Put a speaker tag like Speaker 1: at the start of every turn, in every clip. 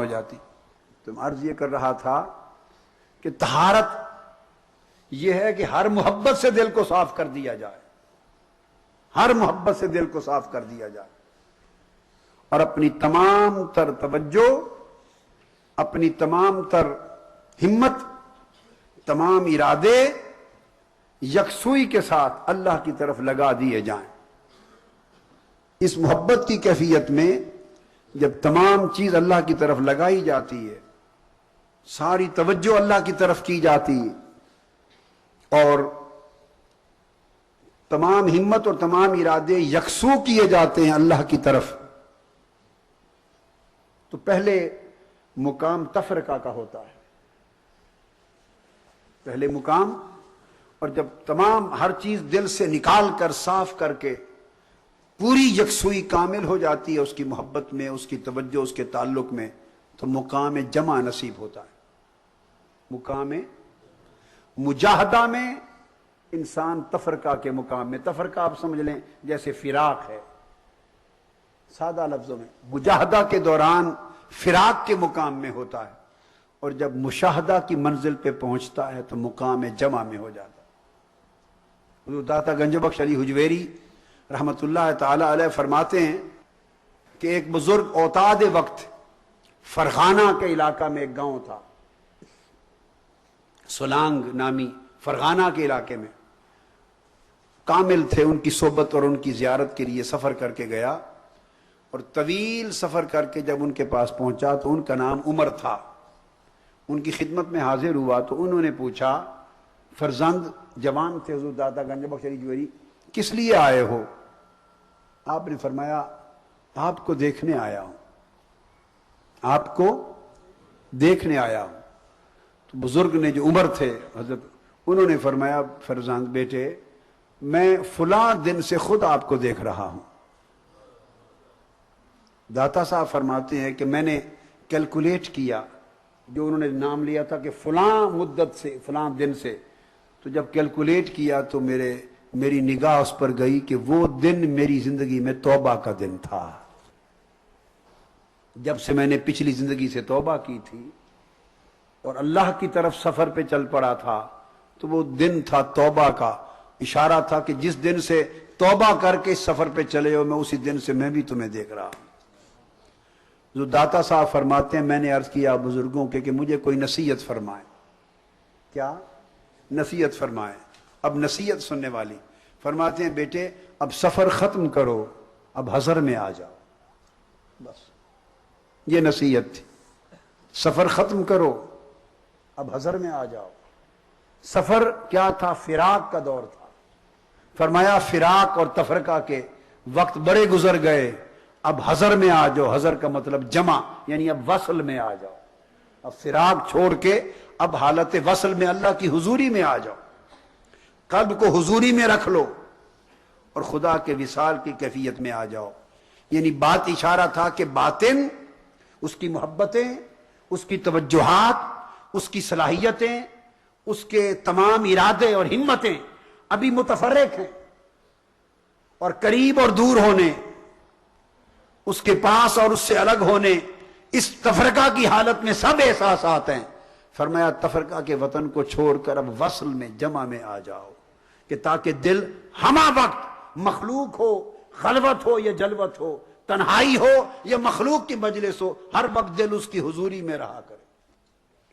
Speaker 1: ہو جاتی. تو عرض یہ کر رہا تھا کہ طہارت یہ ہے کہ ہر محبت سے دل کو صاف کر دیا جائے، ہر محبت سے دل کو صاف کر دیا جائے، اور اپنی تمام تر توجہ، اپنی تمام تر ہمت، تمام ارادے یکسوئی کے ساتھ اللہ کی طرف لگا دیے جائیں. اس محبت کی کیفیت میں جب تمام چیز اللہ کی طرف لگائی جاتی ہے، ساری توجہ اللہ کی طرف کی جاتی ہے، اور تمام ہمت اور تمام ارادے یکسو کیے جاتے ہیں اللہ کی طرف، تو پہلے مقام تفرقہ کا ہوتا ہے. پہلے مقام، اور جب تمام ہر چیز دل سے نکال کر صاف کر کے پوری یکسوئی کامل ہو جاتی ہے اس کی محبت میں، اس کی توجہ، اس کے تعلق میں، تو مقام جمع نصیب ہوتا ہے. مقام مجاہدہ میں انسان تفرقہ کے مقام میں، تفرقہ آپ سمجھ لیں جیسے فراق ہے سادہ لفظوں میں، مجاہدہ کے دوران فراق کے مقام میں ہوتا ہے، اور جب مشاہدہ کی منزل پہ پہنچتا ہے تو مقام جمع میں ہو جاتا ہے. حضور داتا گنج بخش علی حجویری رحمت اللہ تعالی علیہ فرماتے ہیں کہ ایک بزرگ اوتاد وقت فرغانہ کے علاقہ میں ایک گاؤں تھا، سولانگ نامی، فرغانہ کے علاقے میں کامل تھے. ان کی صحبت اور ان کی زیارت کے لیے سفر کر کے گیا، اور طویل سفر کر کے جب ان کے پاس پہنچا تو ان کا نام عمر تھا. ان کی خدمت میں حاضر ہوا تو انہوں نے پوچھا، فرزند جوان تھے حضور داتا گنج بخش علی حجویری، کس لیے آئے ہو؟ آپ نے فرمایا آپ کو دیکھنے آیا ہوں، آپ کو دیکھنے آیا ہوں. تو بزرگ نے جو عمر تھے حضرت، انہوں نے فرمایا فرزند بیٹے میں فلاں دن سے خود آپ کو دیکھ رہا ہوں. داتا صاحب فرماتے ہیں کہ میں نے کیلکولیٹ کیا، جو انہوں نے نام لیا تھا کہ فلاں مدت سے فلاں دن سے، تو جب کیلکولیٹ کیا تو میری نگاہ اس پر گئی کہ وہ دن میری زندگی میں توبہ کا دن تھا. جب سے میں نے پچھلی زندگی سے توبہ کی تھی اور اللہ کی طرف سفر پہ چل پڑا تھا، تو وہ دن تھا توبہ کا. اشارہ تھا کہ جس دن سے توبہ کر کے اس سفر پہ چلے ہو، میں اسی دن سے میں بھی تمہیں دیکھ رہا ہوں. جو داتا صاحب فرماتے ہیں میں نے عرض کیا بزرگوں کے کہ مجھے کوئی نصیحت فرمائے. کیا نصیحت فرمائے؟ اب نصیحت سننے والی فرماتے ہیں بیٹے اب سفر ختم کرو، اب حضر میں آ جاؤ. بس یہ نصیحت تھی، سفر ختم کرو اب حضر میں آ جاؤ. سفر کیا تھا؟ فراق کا دور تھا. فرمایا فراق اور تفرقہ کے وقت بڑے گزر گئے، اب حضر میں آ جاؤ. حضر کا مطلب جمع، یعنی اب وصل میں آ جاؤ. اب فراق چھوڑ کے اب حالت وصل میں اللہ کی حضوری میں آ جاؤ. قلب کو حضوری میں رکھ لو اور خدا کے وصال کی کیفیت میں آ جاؤ. یعنی بات اشارہ تھا کہ باطن، اس کی محبتیں، اس کی توجہات، اس کی صلاحیتیں، اس کے تمام ارادے اور ہمتیں ابھی متفرق ہیں، اور قریب اور دور ہونے، اس کے پاس اور اس سے الگ ہونے، اس تفرقہ کی حالت میں سب احساسات ہیں. فرمایا تفرقہ کے وطن کو چھوڑ کر اب وصل میں جمع میں آ جاؤ، کہ تاکہ دل ہمہ وقت مخلوق ہو، خلوت ہو یا جلوت ہو، تنہائی ہو یا مخلوق کی مجلس ہو، ہر وقت دل اس کی حضوری میں رہا کرے.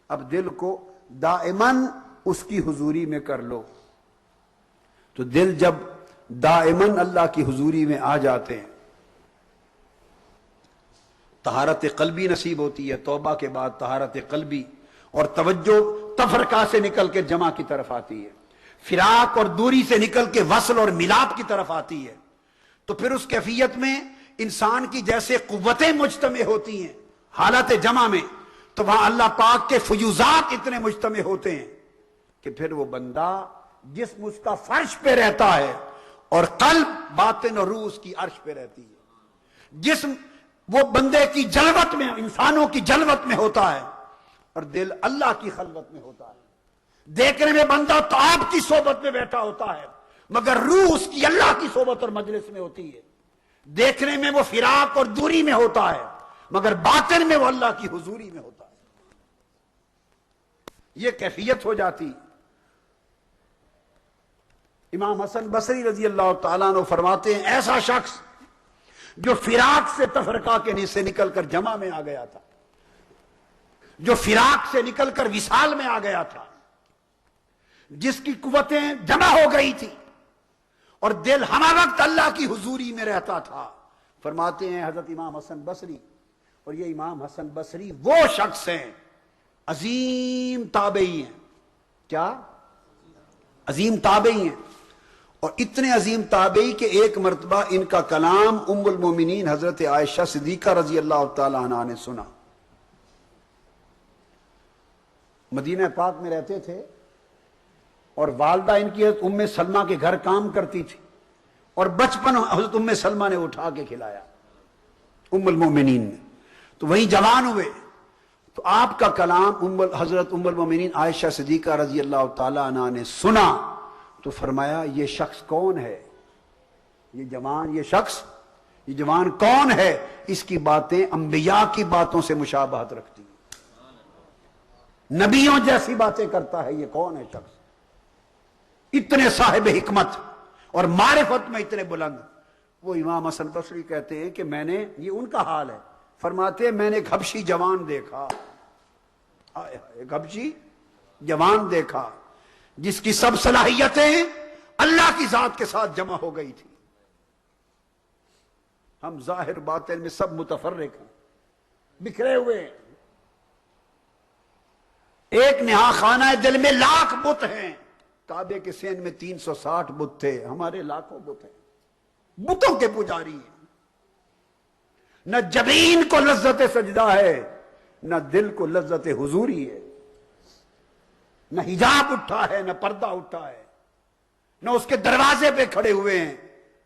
Speaker 1: اب دل کو دائماً اس کی حضوری میں کر لو. تو دل جب دائماً اللہ کی حضوری میں آ جاتے ہیں، طہارت قلبی نصیب ہوتی ہے. توبہ کے بعد طہارت قلبی اور توجہ تفرقہ سے نکل کے جمع کی طرف آتی ہے، فراق اور دوری سے نکل کے وصل اور ملاپ کی طرف آتی ہے. تو پھر اس کیفیت میں انسان کی جیسے قوتیں مجتمع ہوتی ہیں حالت جمع میں، تو وہاں اللہ پاک کے فیوزات اتنے مجتمع ہوتے ہیں کہ پھر وہ بندہ جسم اس کا فرش پہ رہتا ہے، اور قلب، باطن اور روح اس کی عرش پہ رہتی ہے. جسم وہ بندے کی جلوت میں، انسانوں کی جلوت میں ہوتا ہے، اور دل اللہ کی خلوت میں ہوتا ہے. دیکھنے میں بندہ تو آپ کی صحبت میں بیٹھا ہوتا ہے، مگر روح اس کی اللہ کی صحبت اور مجلس میں ہوتی ہے. دیکھنے میں وہ فراق اور دوری میں ہوتا ہے، مگر باطن میں وہ اللہ کی حضوری میں ہوتا ہے. یہ کیفیت ہو جاتی. امام حسن بصری رضی اللہ تعالیٰ عنہ فرماتے ہیں ایسا شخص جو فراق سے تفرقہ کے سے نکل کر جمع میں آ گیا تھا، جو فراق سے نکل کر وصال میں آ گیا تھا، جس کی قوتیں جمع ہو گئی تھی اور دل ہمہ وقت اللہ کی حضوری میں رہتا تھا، فرماتے ہیں حضرت امام حسن بصری. اور یہ امام حسن بصری وہ شخص ہیں عظیم تابعی ہیں. کیا؟ عظیم تابعی ہیں. اور اتنے عظیم تابعی کہ ایک مرتبہ ان کا کلام ام المومنین حضرت عائشہ صدیقہ رضی اللہ تعالی عنہا نے سنا. مدینہ پاک میں رہتے تھے اور والدہ ان کی حضرت ام سلمہ کے گھر کام کرتی تھی، اور بچپن حضرت ام سلمہ نے اٹھا کے کھلایا ام المومنین نے. تو وہیں جوان ہوئے تو آپ کا کلام حضرت ام المومنین عائشہ صدیقہ رضی اللہ تعالی عنہا نے سنا تو فرمایا یہ شخص کون ہے؟ یہ جوان کون ہے؟ اس کی باتیں انبیاء کی باتوں سے مشابہت رکھتی ہیں، نبیوں جیسی باتیں کرتا ہے. یہ کون ہے شخص؟ اتنے صاحب حکمت اور معرفت میں اتنے بلند. وہ امام حسن بصری کہتے ہیں کہ میں نے، یہ ان کا حال ہے، فرماتے ہیں میں نے ایک حبشی جوان دیکھا، ایک حبشی جوان دیکھا جس کی سب صلاحیتیں اللہ کی ذات کے ساتھ جمع ہو گئی تھی. ہم ظاہر باطن میں سب متفرق ہیں، بکھرے ہوئے ہیں. ایک نہا خانہ دل میں لاکھ بت ہیں. کعبے کے سین میں 360 بت تھے، ہمارے لاکھوں بت ہیں، بتوں کے پجاری ہیں. نہ جبین کو لذت سجدہ ہے، نہ دل کو لذت حضوری ہے. نہ حجاب اٹھا ہے، نہ پردہ اٹھا ہے، نہ اس کے دروازے پہ کھڑے ہوئے ہیں،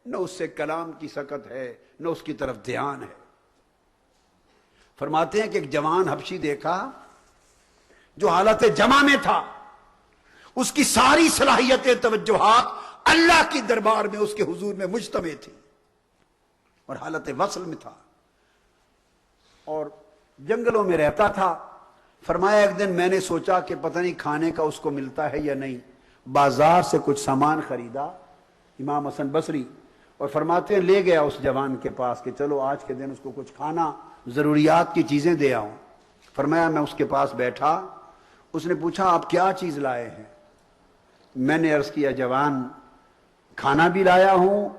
Speaker 1: نہ اس سے کلام کی سکت ہے، نہ اس کی طرف دھیان ہے. فرماتے ہیں کہ ایک جوان حبشی دیکھا جو حالت جمع میں تھا، اس کی ساری صلاحیتیں، توجہات اللہ کی دربار میں، اس کے حضور میں مجتمع تھی اور حالت وصل میں تھا اور جنگلوں میں رہتا تھا. فرمایا ایک دن میں نے سوچا کہ پتہ نہیں کھانے کا اس کو ملتا ہے یا نہیں، بازار سے کچھ سامان خریدا امام حسن بصری اور فرماتے ہیں لے گیا اس جوان کے پاس کہ چلو آج کے دن اس کو کچھ کھانا، ضروریات کی چیزیں دے آؤں. فرمایا میں اس کے پاس بیٹھا، اس نے پوچھا آپ کیا چیز لائے ہیں؟ میں نے عرض کیا جوان کھانا بھی لایا ہوں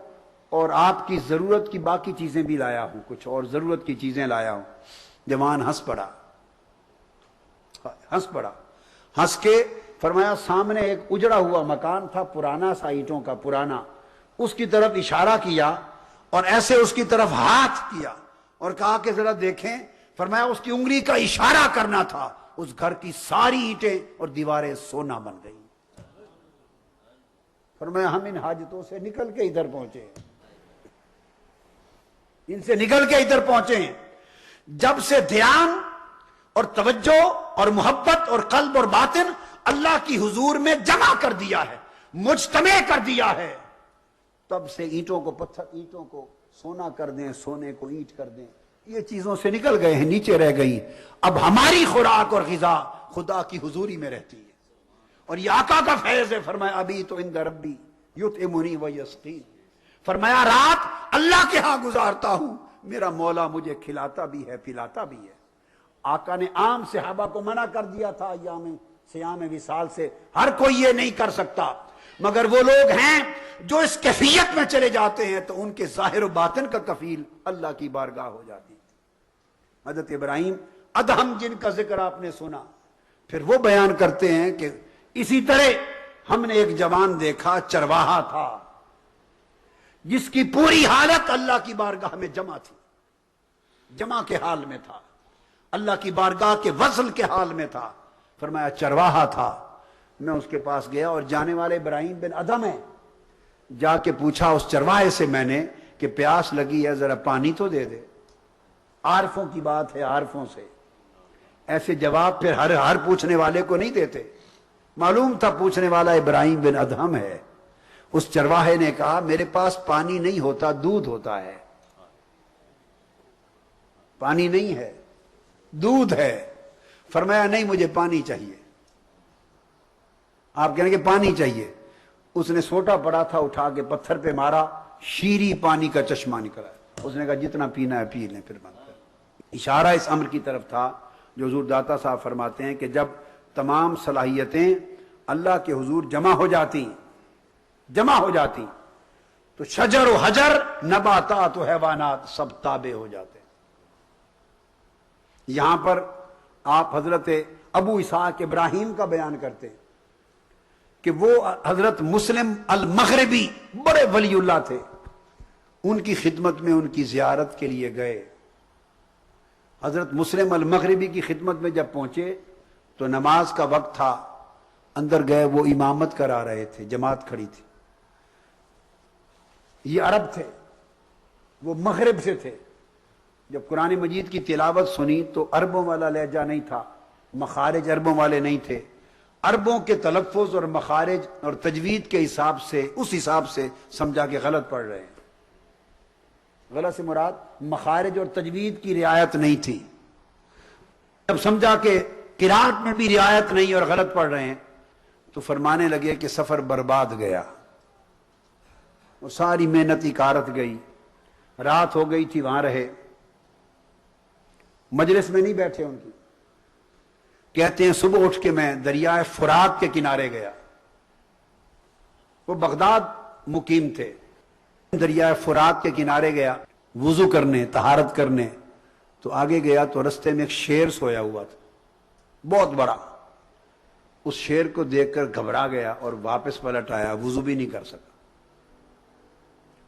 Speaker 1: اور آپ کی ضرورت کی باقی چیزیں بھی لایا ہوں، کچھ اور ضرورت کی چیزیں لایا ہوں. جوان ہنس پڑا، ہنس کے فرمایا سامنے ایک اجڑا ہوا مکان تھا، پرانا سا، اینٹوں کا پرانا، اس کی طرف اشارہ کیا اور ایسے اس کی طرف ہاتھ کیا اور کہا کہ ذرا دیکھیں. فرمایا اس کی انگلی کا اشارہ کرنا تھا، اس گھر کی ساری اینٹیں اور دیواریں سونا بن گئی. فرمایا ہم ان حاجتوں سے نکل کے ادھر پہنچے، ان سے نکل کے ادھر پہنچے ہیں. جب سے دھیان اور توجہ اور محبت اور قلب اور باطن اللہ کی حضور میں جمع کر دیا ہے، مجتمع کر دیا ہے، تب سے اینٹوں کو پتھر، اینٹوں کو سونا کر دیں، سونے کو اینٹ کر دیں، یہ چیزوں سے نکل گئے ہیں، نیچے رہ گئی. اب ہماری خوراک اور غذا خدا کی حضوری میں رہتی ہے اور یہ آقا کا فیض ہے. فرمایا ابھی تو عند ربی یطعمنی ویسقین. فرمایا رات اللہ کے ہاں گزارتا ہوں، میرا مولا مجھے کھلاتا بھی ہے، پلاتا بھی ہے. آقا نے عام صحابہ کو منع کر دیا تھا ایام صیام وصال سے، ہر کوئی یہ نہیں کر سکتا، مگر وہ لوگ ہیں جو اس کیفیت میں چلے جاتے ہیں تو ان کے ظاہر و باطن کا کفیل اللہ کی بارگاہ ہو جاتی. حضرت ابراہیم ادہم جن کا ذکر آپ نے سنا، پھر وہ بیان کرتے ہیں کہ اسی طرح ہم نے ایک جوان دیکھا، چرواہا تھا، جس کی پوری حالت اللہ کی بارگاہ میں جمع تھی، جمع کے حال میں تھا، اللہ کی بارگاہ کے وصل کے حال میں تھا. فرمایا چرواہا تھا. میں اس کے پاس گیا اور جانے والے ابراہیم بن ادم ہے، جا کے پوچھا اس چرواہے سے میں نے کہ پیاس لگی ہے، ذرا پانی تو دے دے. عارفوں کی بات ہے، عارفوں سے ایسے جواب پھر ہر پوچھنے والے کو نہیں دیتے. معلوم تھا پوچھنے والا ابراہیم بن ادہم ہے. اس چرواہے نے کہا میرے پاس پانی نہیں ہوتا، دودھ ہوتا ہے. پانی نہیں ہے، دودھ ہے۔ فرمایا نہیں مجھے پانی چاہیے۔ آپ کہنے کہ پانی چاہیے، اس نے سوٹا پڑا تھا اٹھا کے پتھر پہ مارا، شیریں پانی کا چشمہ نکلا۔ اس نے کہا جتنا پینا ہے پی لیں، پھر بند کر۔ اشارہ اس امر کی طرف تھا جو حضور داتا صاحب فرماتے ہیں کہ جب تمام صلاحیتیں اللہ کے حضور جمع ہو جاتی تو شجر و حجر، نباتات و حیوانات سب تابع ہو جاتے ہیں۔ یہاں پر آپ حضرت ابو اسحاق ابراہیم کا بیان کرتے ہیں کہ وہ حضرت مسلم المغربی بڑے ولی اللہ تھے، ان کی خدمت میں ان کی زیارت کے لیے گئے۔ حضرت مسلم المغربی کی خدمت میں جب پہنچے تو نماز کا وقت تھا، اندر گئے، وہ امامت کرا رہے تھے، جماعت کھڑی تھی۔ یہ عرب تھے، وہ مغرب سے تھے۔ جب قرآن مجید کی تلاوت سنی تو عربوں والا لہجہ نہیں تھا، مخارج عربوں والے نہیں تھے، عربوں کے تلفظ اور مخارج اور تجوید کے حساب سے، اس حساب سے سمجھا کہ غلط پڑھ رہے ہیں۔ غلط سے مراد مخارج اور تجوید کی رعایت نہیں تھی۔ جب سمجھا کہ قرات میں بھی رعایت نہیں اور غلط پڑھ رہے ہیں تو فرمانے لگے کہ سفر برباد گیا، وہ ساری محنت اکارت گئی۔ رات ہو گئی تھی، وہاں رہے، مجلس میں نہیں بیٹھے ان کی۔ کہتے ہیں صبح اٹھ کے میں دریائے فرات کے کنارے گیا، وہ بغداد مقیم تھے، دریائے فرات کے کنارے گیا وضو کرنے، طہارت کرنے۔ تو آگے گیا تو رستے میں ایک شیر سویا ہوا تھا، بہت بڑا۔ اس شیر کو دیکھ کر گھبرا گیا اور واپس پلٹ آیا، وضو بھی نہیں کر سکا۔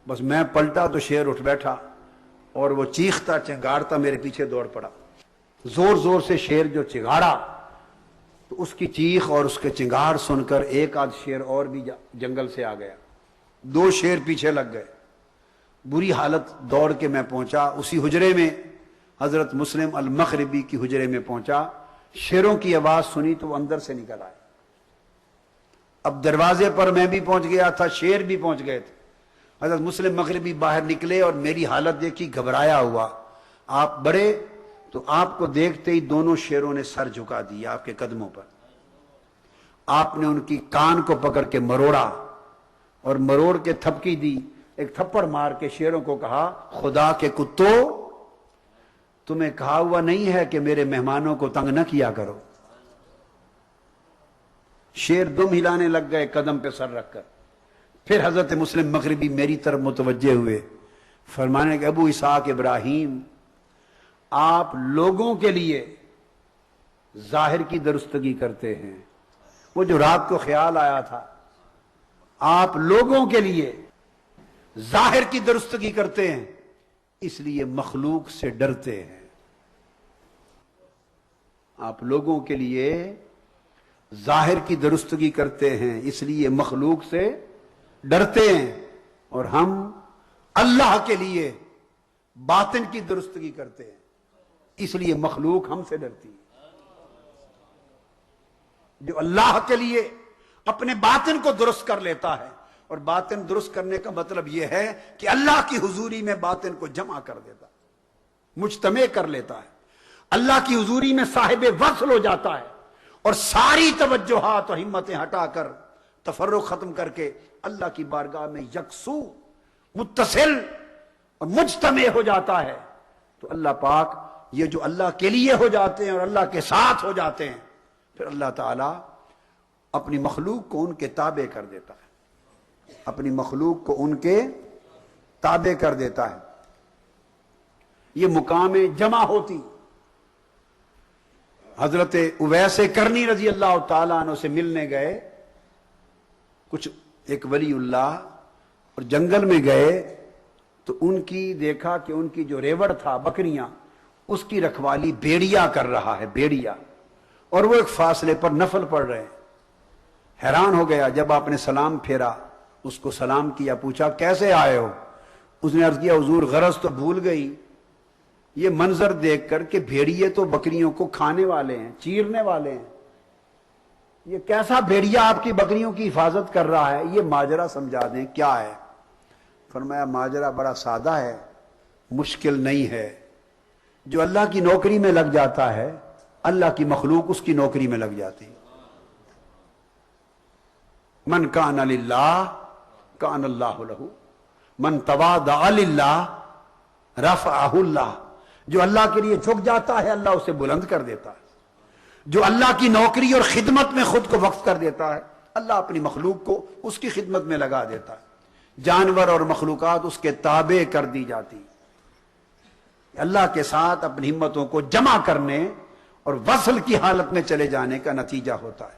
Speaker 1: بس میں پلٹا تو شیر اٹھ بیٹھا اور وہ چیختا چنگارتا میرے پیچھے دوڑ پڑا۔ زور زور سے شیر جو چنگاڑا تو اس کی چیخ اور اس کے چنگار سن کر ایک آدھ شیر اور بھی جنگل سے آ گیا، 2 شیر پیچھے لگ گئے۔ بری حالت، دوڑ کے میں پہنچا اسی حجرے میں، حضرت مسلم المغربی کی حجرے میں پہنچا۔ شیروں کی آواز سنی تو وہ اندر سے نکل آئے۔ اب دروازے پر میں بھی پہنچ گیا تھا، شیر بھی پہنچ گئے تھے۔ حضرت مسلم مغربی باہر نکلے اور میری حالت دیکھی، گھبرایا ہوا۔ آپ بڑے تو آپ کو دیکھتے ہی دونوں شیروں نے سر جھکا دیا آپ کے قدموں پر۔ آپ نے ان کی کان کو پکڑ کے مروڑا اور مروڑ کے تھپکی دی، ایک تھپڑ مار کے شیروں کو کہا خدا کے کتو، تمہیں کہا ہوا نہیں ہے کہ میرے مہمانوں کو تنگ نہ کیا کرو۔ شیر دم ہلانے لگ گئے قدم پہ سر رکھ کر۔ پھر حضرت مسلم مغربی میری طرف متوجہ ہوئے، فرمانے کہ ابو اسحاق ابراہیم، آپ لوگوں کے لیے ظاہر کی درستگی کرتے ہیں۔ وہ جو رات کو خیال آیا تھا، آپ لوگوں کے لیے ظاہر کی درستگی کرتے ہیں، اس لیے مخلوق سے ڈرتے ہیں۔ آپ لوگوں کے لیے ظاہر کی درستگی کرتے ہیں، اس لیے مخلوق سے ڈرتے ہیں، اور ہم اللہ کے لیے باطن کی درستگی کرتے ہیں، اس لیے مخلوق ہم سے ڈرتی ہے۔ جو اللہ کے لیے اپنے باطن کو درست کر لیتا ہے، اور باطن درست کرنے کا مطلب یہ ہے کہ اللہ کی حضوری میں باطن کو جمع کر دیتا ہے، مجتمع کر لیتا ہے، اللہ کی حضوری میں صاحب وصل ہو جاتا ہے، اور ساری توجہات اور ہمتیں ہٹا کر، تفرق ختم کر کے اللہ کی بارگاہ میں یکسو، متصل اور مجتمع ہو جاتا ہے۔ تو اللہ پاک یہ جو اللہ کے لیے ہو جاتے ہیں اور اللہ کے ساتھ ہو جاتے ہیں، پھر اللہ تعالیٰ اپنی مخلوق کو ان کے تابع کر دیتا ہے، اپنی مخلوق کو ان کے تابع کر دیتا ہے۔ یہ مقام جمع ہوتی۔ حضرت اویس کرنی رضی اللہ تعالیٰ عنہ سے ملنے گئے کچھ ایک ولی اللہ، اور جنگل میں گئے تو ان کی دیکھا کہ ان کی جو ریوڑ تھا بکریاں، اس کی رکھوالی بیڑیا کر رہا ہے، بیڑیا، اور وہ ایک فاصلے پر نفل پڑھ رہے ہیں۔ حیران ہو گیا، جب آپ نے سلام پھیرا، اس کو سلام کیا، پوچھا کیسے آئے ہو؟ اس نے عرض کیا حضور غرض تو بھول گئی، یہ منظر دیکھ کر کہ بھیڑیے تو بکریوں کو کھانے والے ہیں، چیرنے والے ہیں، یہ کیسا بھیڑیا آپ کی بکریوں کی حفاظت کر رہا ہے، یہ ماجرا سمجھا دیں کیا ہے؟ فرمایا ماجرا بڑا سادہ ہے، مشکل نہیں ہے۔ جو اللہ کی نوکری میں لگ جاتا ہے اللہ کی مخلوق اس کی نوکری میں لگ جاتی. من کان للہ کان اللہ لہ، من تواضع للہ رفعہ اللہ. جو اللہ کے لیے جھک جاتا ہے اللہ اسے بلند کر دیتا ہے. جو اللہ کی نوکری اور خدمت میں خود کو وقف کر دیتا ہے اللہ اپنی مخلوق کو اس کی خدمت میں لگا دیتا ہے. جانور اور مخلوقات اس کے تابع کر دی جاتی. اللہ کے ساتھ اپنی ہمتوں کو جمع کرنے اور وصل کی حالت میں چلے جانے کا نتیجہ ہوتا ہے.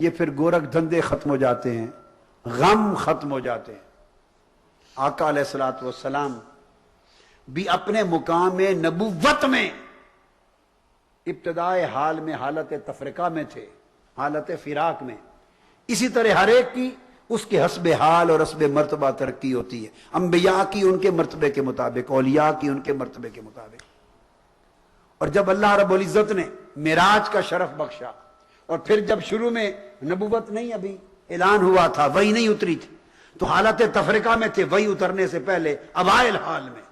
Speaker 1: یہ پھر گورکھ دھندے ختم ہو جاتے ہیں، غم ختم ہو جاتے ہیں. آقا علیہ الصلوۃ والسلام بھی اپنے مقام نبوت میں ابتدائے حال میں حالت تفرقہ میں تھے، حالت فراق میں. اسی طرح ہر ایک کی اس کے حسب حال اور حسب مرتبہ ترقی ہوتی ہے. انبیاء کی ان کے مرتبے کے مطابق، اولیاء کی ان کے مرتبے کے مطابق. اور جب اللہ رب العزت نے معراج کا شرف بخشا اور پھر جب شروع میں نبوت نہیں ابھی اعلان ہوا تھا، وحی نہیں اتری تھی، تو حالت تفرقہ میں تھے وحی اترنے سے پہلے اوائل حال میں.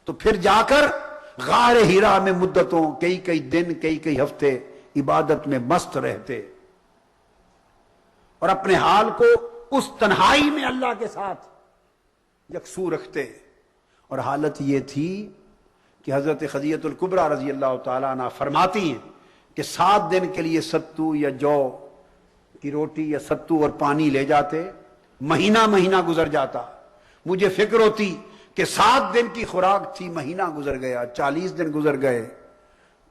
Speaker 1: تو پھر جا کر غار ہیرا میں مدتوں کئی دن کئی ہفتے عبادت میں مست رہتے اور اپنے حال کو اس تنہائی میں اللہ کے ساتھ یکسو رکھتے. اور حالت یہ تھی کہ حضرت خدیجہ الکبریٰ رضی اللہ تعالیٰ عنہ فرماتی ہیں کہ 7 دن کے لیے ستو یا جو کی روٹی یا ستو اور پانی لے جاتے. مہینہ گزر جاتا. مجھے فکر ہوتی کہ 7 دن کی خوراک تھی، مہینہ گزر گیا، 40 دن گزر گئے،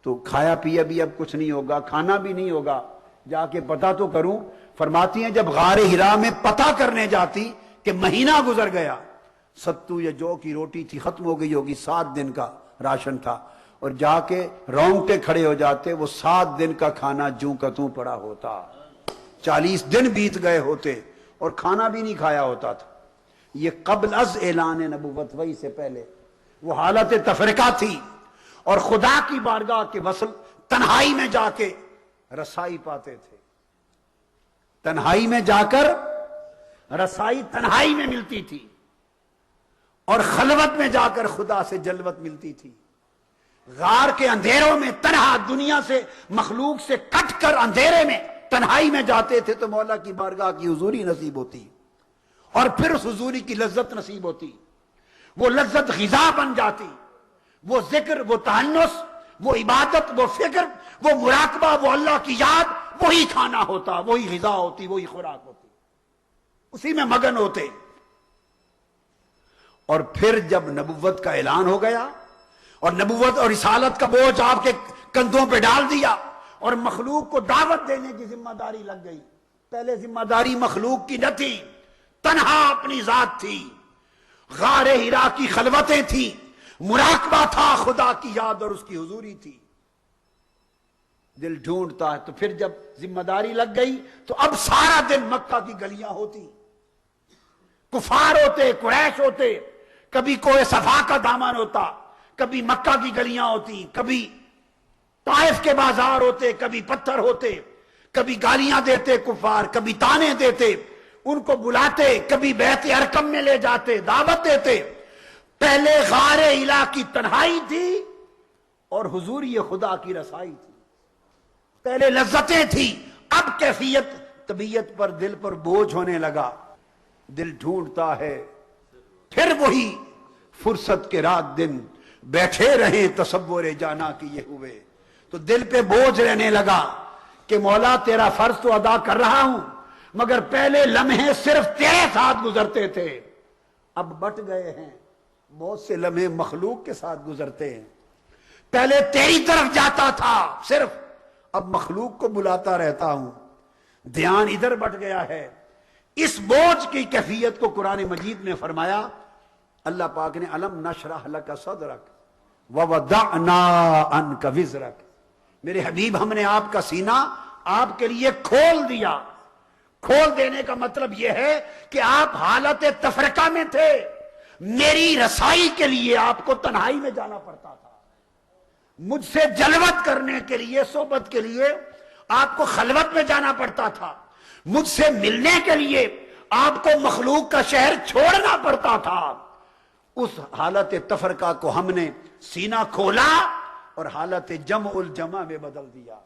Speaker 1: تو کھایا پیا بھی اب کچھ نہیں ہوگا، کھانا بھی نہیں ہوگا، جا کے پتہ تو کروں. فرماتی ہیں جب غار ہرا میں پتہ کرنے جاتی کہ مہینہ گزر گیا، ستو یا جو کی روٹی تھی ختم ہو گئی ہوگی، 7 دن کا راشن تھا، اور جا کے رونگٹے کھڑے ہو جاتے، وہ 7 دن کا کھانا جوں کا توں پڑا ہوتا. 40 دن بیت گئے ہوتے اور کھانا بھی نہیں کھایا ہوتا تھا. یہ قبل از اعلان نبوت، وحی سے پہلے وہ حالت تفرقہ تھی اور خدا کی بارگاہ کے وصل تنہائی میں جا کے رسائی پاتے تھے. تنہائی میں جا کر رسائی تنہائی میں ملتی تھی اور خلوت میں جا کر خدا سے جلوت ملتی تھی. غار کے اندھیروں میں تنہا دنیا سے مخلوق سے کٹ کر اندھیرے میں تنہائی میں جاتے تھے تو مولا کی بارگاہ کی حضوری نصیب ہوتی اور پھر اس حضوری کی لذت نصیب ہوتی. وہ لذت غذا بن جاتی. وہ ذکر، وہ تہنس، وہ عبادت، وہ فکر، وہ مراقبہ، وہ اللہ کی یاد، وہی کھانا ہوتا، وہی غذا ہوتی، وہی خوراک ہوتی. اسی میں مگن ہوتے. اور پھر جب نبوت کا اعلان ہو گیا اور نبوت اور رسالت کا بوجھ آپ کے کندھوں پہ ڈال دیا اور مخلوق کو دعوت دینے کی ذمہ داری لگ گئی. پہلے ذمہ داری مخلوق کی نہ تھی، تنہا اپنی ذات تھی، غار ہرا کی خلوتیں تھی، مراقبہ تھا، خدا کی یاد اور اس کی حضوری تھی. دل ڈھونڈتا ہے. تو پھر جب ذمہ داری لگ گئی تو اب سارا دن مکہ کی گلیاں ہوتی، کفار ہوتے، قریش ہوتے، کبھی کوہ صفا کا دامن ہوتا، کبھی مکہ کی گلیاں ہوتی، کبھی طائف کے بازار ہوتے، کبھی پتھر ہوتے، کبھی گالیاں دیتے کفار، کبھی تانے دیتے، ان کو بلاتے، کبھی بیت ارقم میں لے جاتے، دعوت دیتے. پہلے غار ہرا کی تنہائی تھی اور حضوری خدا کی رسائی تھی. پہلے لذتیں تھی، اب کیفیت طبیعت پر، دل پر بوجھ ہونے لگا. دل ڈھونڈتا ہے پھر وہی فرصت کے رات دن بیٹھے رہیں تصور جانا کیے ہوئے. تو دل پہ بوجھ رہنے لگا کہ مولا تیرا فرض تو ادا کر رہا ہوں مگر پہلے لمحے صرف تیرے ساتھ گزرتے تھے، اب بٹ گئے ہیں، بہت سے لمحے مخلوق کے ساتھ گزرتے ہیں. پہلے تیری طرف جاتا تھا صرف، اب مخلوق کو بلاتا رہتا ہوں، دھیان ادھر بٹ گیا ہے. اس بوجھ کی کیفیت کو قرآن مجید میں فرمایا. اللہ پاک نے الم نشرح لک صدرک ووضعنا عنک وزرک. میرے حبیب ہم نے آپ کا سینہ آپ کے لیے کھول دیا. کھول دینے کا مطلب یہ ہے کہ آپ حالت تفرقہ میں تھے، میری رسائی کے لیے آپ کو تنہائی میں جانا پڑتا تھا، مجھ سے جلوت کرنے کے لیے، صحبت کے لیے آپ کو خلوت میں جانا پڑتا تھا، مجھ سے ملنے کے لیے آپ کو مخلوق کا شہر چھوڑنا پڑتا تھا. اس حالت تفرقہ کو ہم نے سینہ کھولا اور حالت جمع الجمع میں بدل دیا،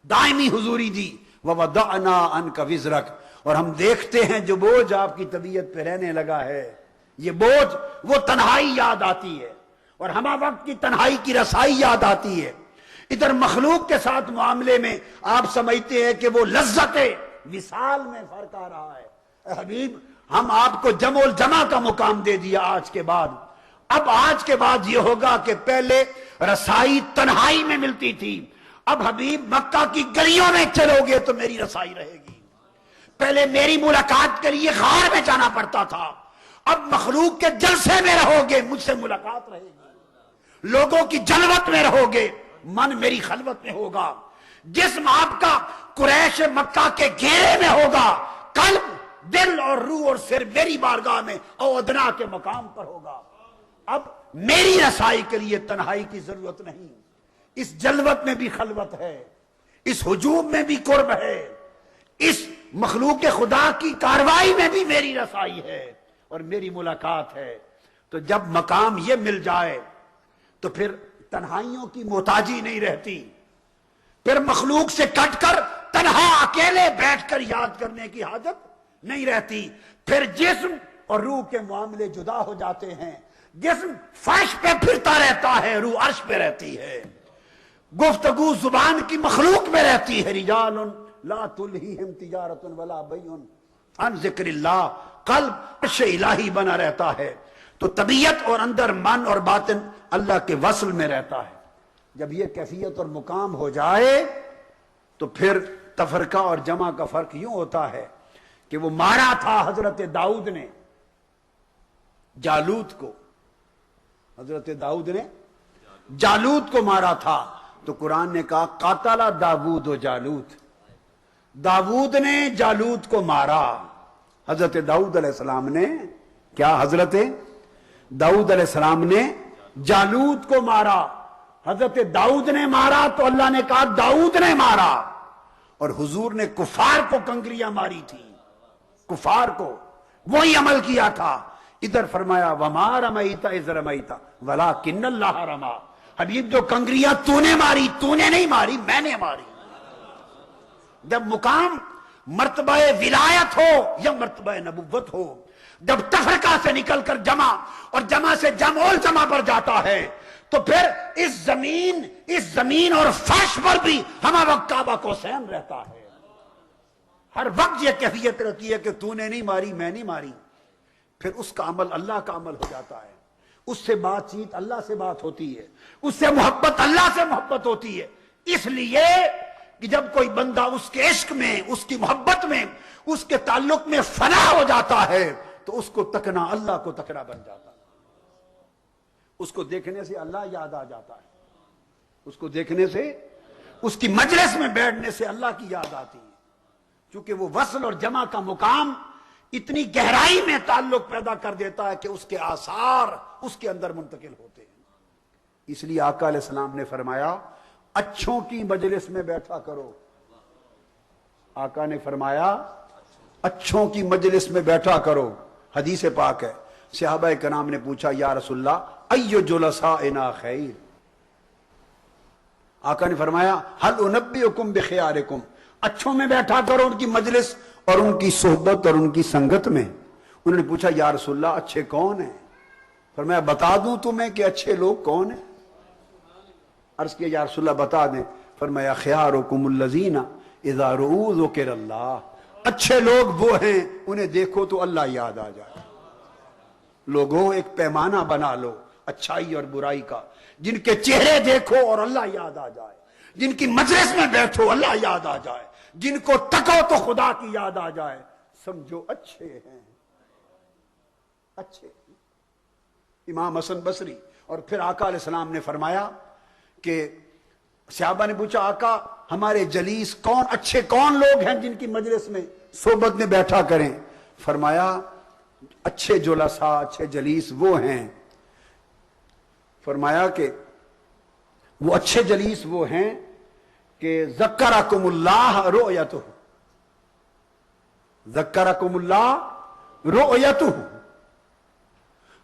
Speaker 1: دائمی حضوری دی۔ وَوَضَعْنَا عَنْكَ وِزْرَكَ، اور ہم دیکھتے ہیں جو بوجھ آپ کی طبیعت پہ رہنے لگا ہے، یہ بوجھ، وہ تنہائی یاد آتی ہے، اور ہمہ وقت کی تنہائی کی رسائی یاد آتی ہے۔ ادھر مخلوق کے ساتھ معاملے میں آپ سمجھتے ہیں کہ وہ لذت وصال میں فرق آ رہا ہے۔ اے حبیب، ہم آپ کو جمع الجمع کا مقام دے دیا آج کے بعد۔ اب آج کے بعد یہ ہوگا کہ پہلے رسائی تنہائی میں ملتی تھی، اب حبیب مکہ کی گلیوں میں چلو گے تو میری رسائی رہے گی۔ پہلے میری ملاقات کے لیے غار میں جانا پڑتا تھا، اب مخلوق کے جلسے میں رہو گے مجھ سے ملاقات رہے گی، لوگوں کی جلوت میں رہو گے من میری خلوت میں ہوگا، جسم آپ کا قریش مکہ کے گھیرے میں ہوگا، قلب، دل اور روح اور سر میری بارگاہ میں او ادنا کے مقام پر ہوگا۔ اب میری رسائی کے لیے تنہائی کی ضرورت نہیں، اس جلوت میں بھی خلوت ہے، اس ہجوم میں بھی قرب ہے، اس مخلوق خدا کی کاروائی میں بھی میری رسائی ہے اور میری ملاقات ہے۔ تو جب مقام یہ مل جائے تو پھر تنہائیوں کی محتاجی نہیں رہتی، پھر مخلوق سے کٹ کر تنہا اکیلے بیٹھ کر یاد کرنے کی حاجت نہیں رہتی، پھر جسم اور روح کے معاملے جدا ہو جاتے ہیں، جسم فرش پہ پھرتا رہتا ہے، روح عرش پہ رہتی ہے، گفتگو زبان کی مخلوق میں رہتی ہے، رجال لا تلہیہم تجارت ولا بیع عن ذکر اللہ، قلب عرش الہی بنا رہتا ہے، تو طبیعت اور اندر من اور باطن اللہ کے وصل میں رہتا ہے۔ جب یہ کیفیت اور مقام ہو جائے تو پھر تفرقہ اور جمع کا فرق یوں ہوتا ہے کہ وہ مارا تھا حضرت داؤد نے جالوت کو، حضرت داؤد نے جالوت کو مارا تھا، تو قرآن نے کہا قاتل داؤد و جالوت، داؤد نے جالوت کو مارا۔ حضرت داؤد علیہ السلام نے کیا؟ حضرت داؤد علیہ السلام نے جالوت کو مارا، حضرت داؤد نے مارا تو اللہ نے کہا داؤد نے مارا، اور حضور نے کفار کو کنکریاں ماری تھی، کفار کو وہی عمل کیا تھا۔ ادھر فرمایا وما رمیت اذ رمیت ولکن اللہ رما، حبیب جو کنکریاں تو نے ماری، تو نے نہیں ماری، میں نے ماری۔ جب مقام مرتبہ ولایت ہو یا مرتبہ نبوت ہو، جب تفرقہ سے نکل کر جمع اور جمع سے جمع الجمع پر جاتا ہے، تو پھر اس زمین اور فرش پر بھی ہمہ وقت کعبہ کو حسین رہتا ہے۔ ہر وقت یہ کیفیت رہتی ہے کہ تو نے نہیں ماری، میں نہیں ماری، پھر اس کا عمل اللہ کا عمل ہو جاتا ہے، اس سے بات چیت اللہ سے بات ہوتی ہے، اس سے محبت اللہ سے محبت ہوتی ہے۔ اس لیے کہ جب کوئی بندہ اس کے عشق میں، اس کی محبت میں، اس کے تعلق میں فنا ہو جاتا ہے تو اس کو تکنا اللہ کو تکنا بن جاتا ہے، اس کو دیکھنے سے اللہ یاد آ جاتا ہے، اس کو دیکھنے سے، اس کی مجلس میں بیٹھنے سے اللہ کی یاد آتی ہے، چونکہ وہ وصل اور جمع کا مقام اتنی گہرائی میں تعلق پیدا کر دیتا ہے کہ اس کے آثار اس کے اندر منتقل ہوتے ہیں۔ اس لیے آقا علیہ السلام نے فرمایا اچھوں کی مجلس میں بیٹھا کرو، آقا نے فرمایا اچھوں کی مجلس میں بیٹھا کرو، حدیث پاک ہے۔ صحابہ کرام نے پوچھا یا رسول اللہ ایو جلسائنا خیر، آقا نے فرمایا حل انبئکم بخیارکم، اچھوں میں بیٹھا کرو، ان کی مجلس اور ان کی صحبت اور ان کی سنگت میں۔ انہوں نے پوچھا یا رسول اللہ اچھے کون ہیں؟ فرمایا بتا دوں تمہیں کہ اچھے لوگ کون ہیں؟ عرض کیا یا رسول اللہ بتا دیں۔ فرمایا خیارکم الذین اذا رؤوا ذکر اللہ، اچھے لوگ وہ ہیں انہیں دیکھو تو اللہ یاد آ جائے۔ لوگوں ایک پیمانہ بنا لو اچھائی اور برائی کا، جن کے چہرے دیکھو اور اللہ یاد آ جائے، جن کی مجلس میں بیٹھو اللہ یاد آ جائے، جن کو تکو تو خدا کی یاد آ جائے، سمجھو اچھے ہیں، اچھے۔ امام حسن بصری اور پھر آقا علیہ السلام نے فرمایا کہ صحابہ نے پوچھا آقا ہمارے جلیس کون، اچھے کون لوگ ہیں جن کی مجلس میں صحبت میں بیٹھا کریں؟ فرمایا اچھے جلساء، اچھے جلیس وہ ہیں، فرمایا کہ وہ اچھے جلیس وہ ہیں کہ ذکرکم اللہ رؤیتہ، ذکرکم اللہ رؤیتہ،